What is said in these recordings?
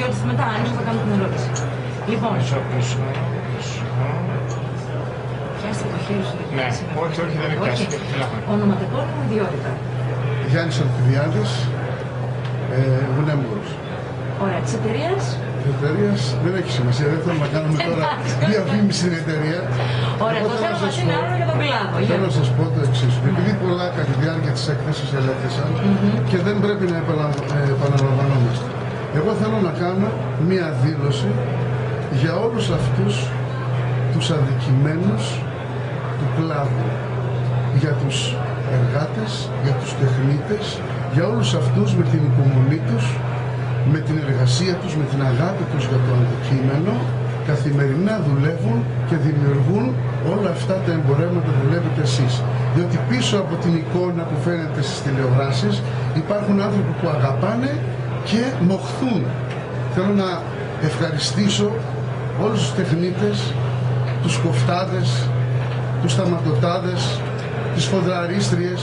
διότι μετά άνοιξα θα κάνω την ερώτηση. Λοιπόν. Πιάστε το χέρι σου. Ναι, όχι, δεν είναι πιάσει. Ονοματεπώνυμο, ιδιότητα. Γιάννης Αλκιβιάδης, Βουνέμβουρος. Ωραία, της εταιρείας. Της εταιρείας δεν έχει σημασία, δεν θέλουμε να κάνουμε τώρα διαφήμιση στην εταιρεία. Ωραία, το θέμα μας είναι άλλο για τον κλάδο. Θέλω να σας πω το εξής. Επειδή πολλά κατά τη διάρκεια της έκθεσης ελέγχθησαν και δεν πρέπει να επαναλαμβανόμαστε. Εγώ θέλω να κάνω μία δήλωση για όλους αυτούς τους αδικημένους του κλάδου. Για τους εργάτες, για τους τεχνίτες, για όλους αυτούς με την υπομονή τους, με την εργασία τους, με την αγάπη τους για το αντικείμενο, καθημερινά δουλεύουν και δημιουργούν όλα αυτά τα εμπορεύματα που βλέπετε εσείς. Διότι πίσω από την εικόνα που φαίνεται στις τηλεοράσεις υπάρχουν άνθρωποι που αγαπάνε και μοχθούν. Θέλω να ευχαριστήσω όλους τους τεχνίτες, τους κοφτάδες, τους σταματοτάδες, τις φοδραρίστριες,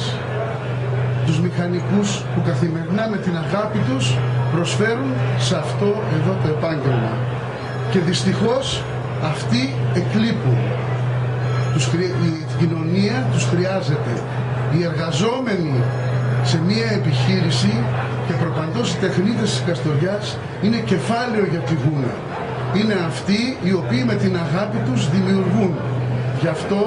τους μηχανικούς που καθημερινά με την αγάπη τους προσφέρουν σε αυτό εδώ το επάγγελμα. Και δυστυχώς αυτοί εκλείπουν. Η κοινωνία τους χρειάζεται. Οι εργαζόμενοι σε μία επιχείρηση και προπαντός οι τεχνίτες της Καστοριάς είναι κεφάλαιο για τη Γούνα. Είναι αυτοί οι οποίοι με την αγάπη τους δημιουργούν. Γι' αυτό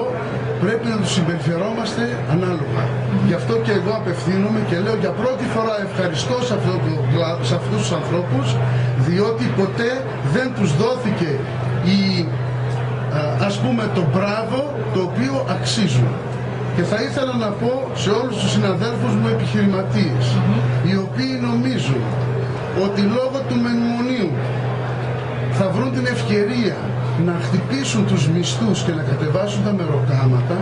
πρέπει να τους συμπεριφερόμαστε ανάλογα. Γι' αυτό και εγώ απευθύνομαι και λέω για πρώτη φορά ευχαριστώ σε αυτούς τους ανθρώπους, διότι ποτέ δεν τους δόθηκε ας πούμε το μπράβο το οποίο αξίζουν. Και θα ήθελα να πω σε όλους τους συναδέλφους μου επιχειρηματίες, οι οποίοι νομίζουν ότι λόγω του μνημονίου θα βρουν την ευκαιρία να χτυπήσουν τους μισθούς και να κατεβάσουν τα μεροκάματα,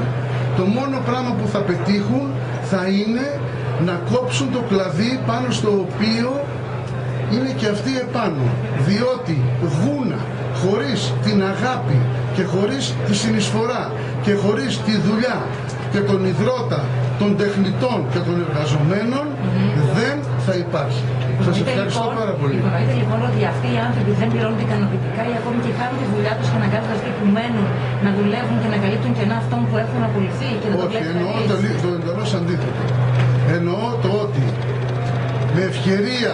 το μόνο πράγμα που θα πετύχουν θα είναι να κόψουν το κλαδί πάνω στο οποίο είναι και αυτοί επάνω. Διότι Γούνα χωρίς την αγάπη και χωρίς τη συνεισφορά και χωρίς τη δουλειά και τον ιδρώτα των τεχνητών και των εργαζομένων δεν θα υπάρχει. Σας ευχαριστώ πάρα πολύ. Υπονοείτε λοιπόν ότι αυτοί οι άνθρωποι δεν πληρώνονται ικανοποιητικά ή ακόμη και κάνουν τη δουλειά τους και αναγκάζονται αυτοί που μένουν να δουλεύουν και να καλύπτουν κενά αυτών που έχουν απολυθεί και δεν το βλέπουν? Όχι, εννοώ το εντελώς αντίθετο. Εννοώ το ότι με ευκαιρία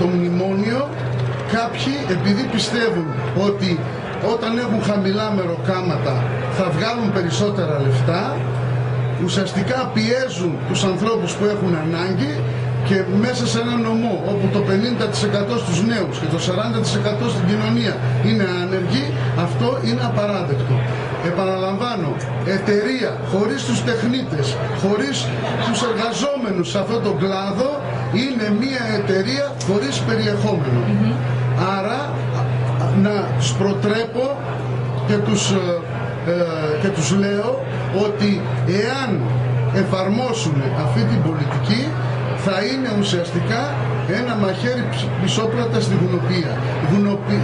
το μνημόνιο κάποιοι επειδή πιστεύουν ότι όταν έχουν χαμηλά μεροκάματα θα βγάλουν περισσότερα λεφτά, ουσιαστικά πιέζουν τους ανθρώπους που έχουν ανάγκη και μέσα σε ένα νομό όπου το 50% στους νέους και το 40% στην κοινωνία είναι άνεργοι, αυτό είναι απαράδεκτο. Επαναλαμβάνω, εταιρεία χωρίς τους τεχνίτες, χωρίς τους εργαζόμενους σε αυτόν τον κλάδο είναι μια εταιρεία χωρίς περιεχόμενο. Άρα να τους προτρέπω και τους λέω ότι εάν εφαρμόσουν αυτή την πολιτική θα είναι ουσιαστικά ένα μαχαίρι πισόπλατα στη γουνοποιία.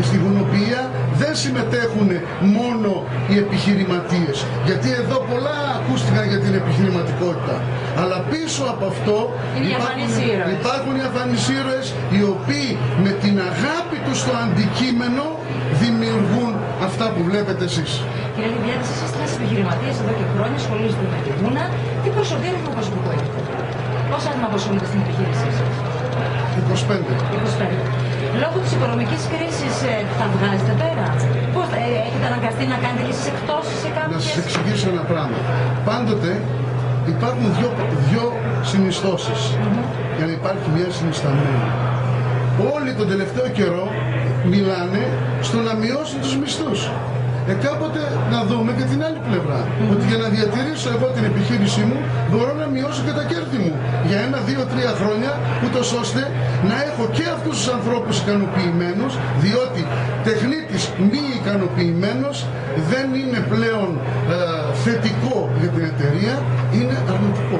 Στη γουνοποιία δεν συμμετέχουν μόνο οι επιχειρηματίες, γιατί εδώ πολλά ακούστηκαν για την επιχειρηματικότητα, αλλά πίσω από αυτό υπάρχουν οι αφανείς ήρωες οι οποίοι με την αγάπη τους στο αντικείμενο δημιουργούν αυτά που βλέπετε εσείς. Κύριε Λιβιάδη, εσείς είστε ένας επιχειρηματίας εδώ και χρόνια, ασχολείστε με τη Γούνα. Τι προσωπικό προσωπικό έχετε? Πόσα άτομα απασχολούνται στην επιχείρησή σας? 25. Λόγω της οικονομικής κρίσης θα βγάζετε πέρα? Πώς έχετε αναγκαστεί να κάνετε και εσείς εκτόσεις σε κάποιες? Να σας εξηγήσω ένα πράγμα. Πάντοτε υπάρχουν δύο συνιστώσεις για να υπάρχει μια συνισταμένη. Όλοι τον τελευταίο καιρό μιλάνε στο να μειώσουν τους μισθούς. Κάποτε να δούμε και την άλλη πλευρά. Ότι για να διατηρήσω εγώ την επιχείρησή μου μπορώ να μειώσω και τα κέρδη μου για 1, 2, 3 χρόνια, ούτως ώστε να έχω και αυτούς τους ανθρώπους ικανοποιημένους, διότι τεχνίτης μη ικανοποιημένος δεν είναι πλέον θετικό για την εταιρεία, είναι αρνητικό.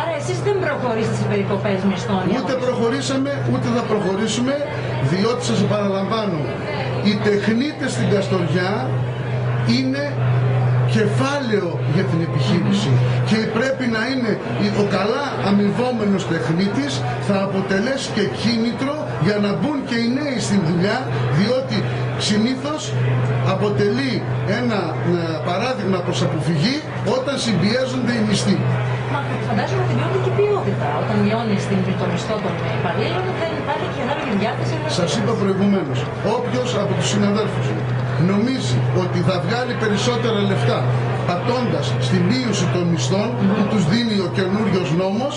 Άρα εσείς δεν προχωρήσετε στις περικοπές μισθών? Ούτε προχωρήσαμε, ούτε θα προχωρήσουμε, διότι σας επαναλαμβάνω, οι τεχνίτες στην Καστοριά είναι κεφάλαιο για την επιχείρηση και πρέπει να είναι ο καλά αμοιβόμενος τεχνίτης, θα αποτελέσει και κίνητρο για να μπουν και οι νέοι στην δουλειά, διότι συνήθως αποτελεί ένα παράδειγμα προς αποφυγή όταν συμπιέζονται οι μισθοί. Μα φαντάζομαι ότι μειώνεται και η ποιότητα. Όταν μειώνει το μισθό των υπαλλήλων, δεν υπάρχει και ανάλογη διάθεση. Σας είπα προηγουμένως, όποιος από τους συναδέλφους μου νομίζει ότι θα βγάλει περισσότερα λεφτά πατώντας στη μείωση των μισθών που τους δίνει ο καινούριος νόμος,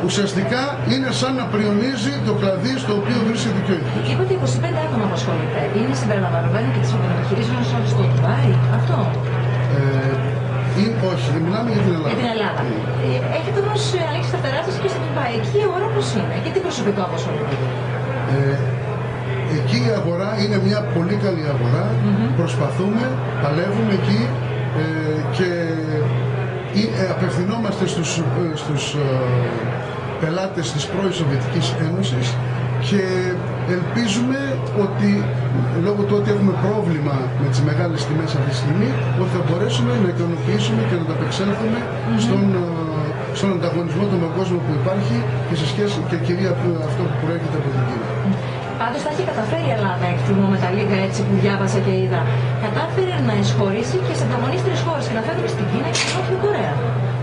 ουσιαστικά είναι σαν να πριονίζει το κλαδί στο οποίο βρίσκεται και ο ίδιος. Είπα ότι 25 άτομα απασχολείται. Είναι συμπεριλαμβανομένο και τις επιχειρήσεις στο Ντουμπάι. Αυτό. Όχι, δεν μιλάμε για την Ελλάδα. Για την Ελλάδα. Έχετε όμως ανοίξει τα φτερά σας και στο Ντουμπάι. Εκεί η αγορά πώς είναι και τι προσωπικό απασχολείται. Εκεί η αγορά είναι μια πολύ καλή αγορά. Προσπαθούμε, παλεύουμε εκεί και απευθυνόμαστε στους πελάτες της πρώην Σοβιετικής Ένωσης και ελπίζουμε ότι λόγω του ότι έχουμε πρόβλημα με τις μεγάλες τιμές αυτή τη στιγμή, ότι θα μπορέσουμε να ικανοποιήσουμε και να ανταπεξέλθουμε στον ανταγωνισμό των κόσμων που υπάρχει και σε σχέση και κυρία αυτό που προέρχεται από την Κίνα. Πάντως τα έχει καταφέρει η Ελλάδα, εκτιμώ με τα λίγα έτσι που διάβασα και είδα. Κατάφερε να εισχωρήσει και σε ανταγωνίστριες χώρες και να φέρουμε στην Κίνα και στην Νότια Κορέα.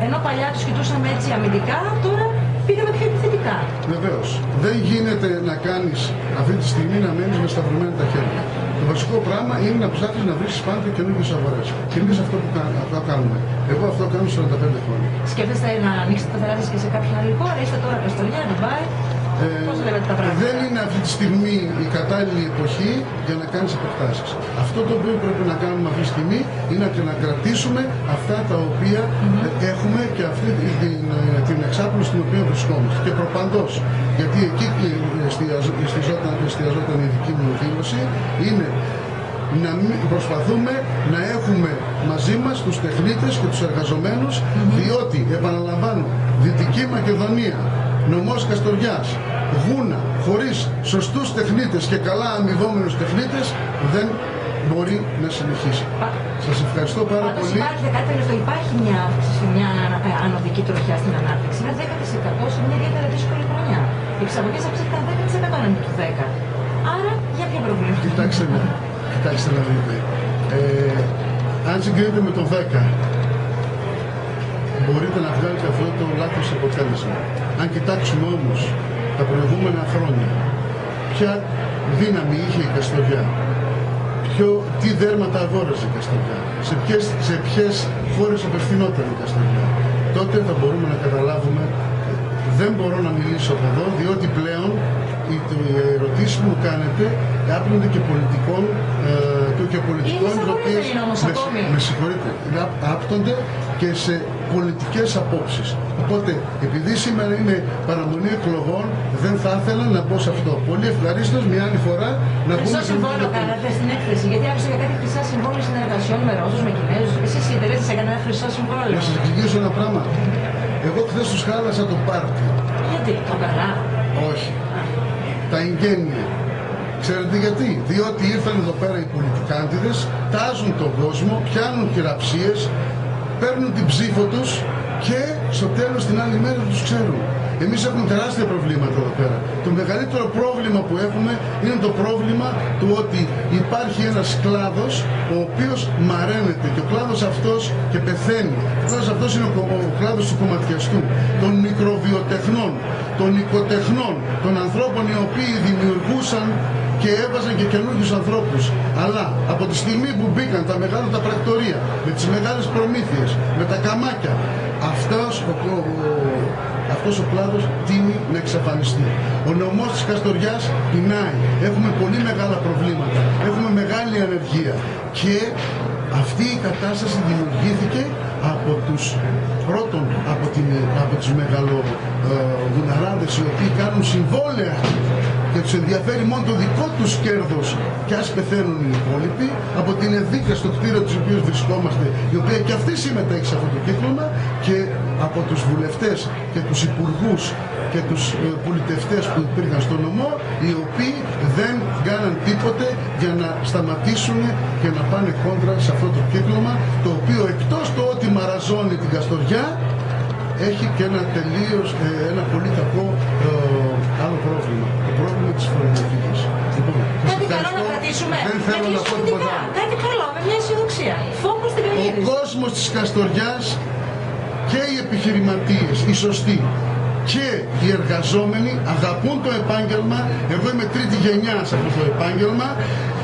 Ενώ παλιά τους κοιτούσαμε έτσι αμυντικά, τώρα πήγαμε πιο επιθετικά. Βεβαίως. Δεν γίνεται να κάνεις αυτή τη στιγμή να μένεις με σταυρωμένα τα χέρια. Το βασικό πράγμα είναι να ψάχνεις να βρεις πάντα καινούργιες αγορές. Και εμείς αυτό που κάνουμε. Εγώ αυτό κάνω 45 χρόνια. Σκέφτεστε να ανοίξετε τα τεράστια και σε κάποια άλλη χώρα, είστε τώρα Καστοριά, Ντουμπάι. Πώς βλέπετε τα πράγματα. Δεν είναι αυτή τη στιγμή η κατάλληλη εποχή για να κάνεις επεκτάσεις. Αυτό το οποίο πρέπει να κάνουμε αυτή τη στιγμή είναι να κρατήσουμε αυτά τα οποία έχουμε και αυτή την εξάπλωση στην οποία βρισκόμαστε. Και προπαντός, γιατί εκεί εστιαζόταν η δική μου δήλωση, είναι να προσπαθούμε να έχουμε μαζί μας τους τεχνίτες και τους εργαζομένους, διότι, επαναλαμβάνω, Δυτική Μακεδονία, νομός Καστοριάς, Γούνα, χωρίς σωστούς τεχνίτες και καλά αμοιβόμενους τεχνίτες, δεν μπορεί να συνεχίσει. Σας ευχαριστώ πάρα πολύ. Υπάρχει μια αύξηση, μια ανωδική τροχιά στην ανάπτυξη. Είναι 10% σε μια ιδιαίτερα δύσκολη χρονιά. Οι εξαγωγές αυξήθηκαν 10% έναντι του 10%. Άρα, για ποιο πρόβλημα. Κοιτάξτε να δείτε. Αν συγκρίνετε με το 10%, μπορείτε να βγάλετε αυτό το λάθος αποτέλεσμα. Αν κοιτάξουμε όμως τα προηγούμενα χρόνια, ποια δύναμη είχε η Καστοριά, τι δέρματα αγόραζε η Καστοριά, σε ποιες χώρες απευθυνόταν η Καστοριά, τότε θα μπορούμε να καταλάβουμε. Δεν μπορώ να μιλήσω από εδώ, διότι πλέον οι ερωτήσεις που μου κάνετε άπλονται και πολιτικών οι οποίες με συγχωρείτε, άπτονται και σε πολιτικές απόψεις. Οπότε, επειδή σήμερα είναι παραμονή εκλογών, δεν θα ήθελα να μπω σε αυτό. Πολύ ευχαρίστως μια άλλη φορά να πούμε. Χρυσό συμβόλαιο κάνατε στην έκθεση, γιατί άκουσα για κάτι χρυσά συμβόλαια συνεργασιών με Ρώσους, με Κινέζους. Εσείς οι εταιρείες σας έκαναν ένα χρυσό συμβόλαιο. Να σας εξηγήσω ένα πράγμα. Εγώ χθες τους χάλασα το πάρτι. Γιατί, το καλά. Όχι. Τα εγγένεια. Ξέρετε γιατί? Διότι ήρθαν εδώ πέρα οι πολιτικάντιδες, τάζουν τον κόσμο, πιάνουν χειραψίες, παίρνουν την ψήφο τους και στο τέλος την άλλη μέρα τους ξέρουν. Εμείς έχουμε τεράστια προβλήματα εδώ πέρα. Το μεγαλύτερο πρόβλημα που έχουμε είναι το πρόβλημα του ότι υπάρχει ένας κλάδος ο οποίος μαραίνεται και ο κλάδος αυτός και πεθαίνει. Ο κλάδος αυτός είναι ο κλάδος του κομματιαστού, των μικροβιοτεχνών, των οικοτεχνών, των ανθρώπων οι οποίοι δημιουργούσαν και έβαζαν και καινούργιους ανθρώπους. Αλλά από τη στιγμή που μπήκαν τα μεγάλα τα πρακτορεία, με τις μεγάλες προμήθειες, με τα καμάκια, αυτός ο κλάδος τείνει να εξαφανιστεί. Ο νομός της Καστοριάς πεινάει. Έχουμε πολύ μεγάλα προβλήματα. Έχουμε μεγάλη ανεργία. Και αυτή η κατάσταση δημιουργήθηκε από τους πρώτον, από τους μεγαλογουναράδες οι οποίοι κάνουν συμβόλαια και τους ενδιαφέρει μόνο το δικό τους κέρδος και ας πεθαίνουν οι υπόλοιποι, από την ΕΔΙΚΑ στο κτίριο του οποίου βρισκόμαστε, η οποία και αυτή συμμετέχει σε αυτό το κύκλωμα, και από τους βουλευτές και τους υπουργούς και τους πολιτευτές που υπήρχαν στο νομό, οι οποίοι δεν κάναν τίποτε για να σταματήσουν και να πάνε κόντρα σε αυτό το κύκλωμα, το οποίο εκτός το ότι μαραζώνει την Καστοριά, έχει και ένα πολύ κακό άλλο πρόβλημα. Το πρόβλημα της φοροδιαφυγής. Λοιπόν, κάτι καλό να κρατήσουμε. Δεν θέλω να πω τίποτα. Κάτι καλό, με μια αισιοδοξία. Φόκους στην Ο κόσμος της Καστοριάς και οι επιχειρηματίες, οι σωστοί και οι εργαζόμενοι αγαπούν το επάγγελμα. Εγώ είμαι τρίτη γενιά σε αυτό το επάγγελμα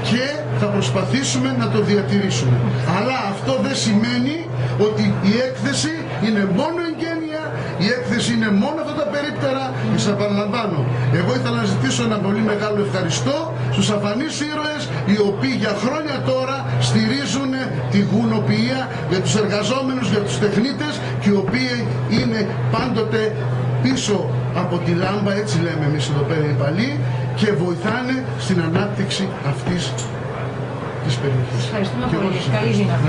και θα προσπαθήσουμε να το διατηρήσουμε. Αλλά αυτό δεν σημαίνει ότι η έκθεση είναι μόνο εγγένεια, η έκθεση είναι μόνο αυτά τα περίπτερα. Σας επαναλαμβάνω, εγώ ήθελα να ζητήσω ένα πολύ μεγάλο ευχαριστώ στους αφανείς ήρωες, οι οποίοι για χρόνια τώρα στηρίζουν τη γουνοποιία για τους εργαζόμενους, για τους τεχνίτες, και οι οποίοι είναι πάντοτε πίσω από τη λάμπα, έτσι λέμε εμείς εδώ πέρα οι παλιοί, και βοηθάνε στην ανάπτυξη αυτής της περιοχής. Ευχαριστούμε πολύ. Καλή δύναμη.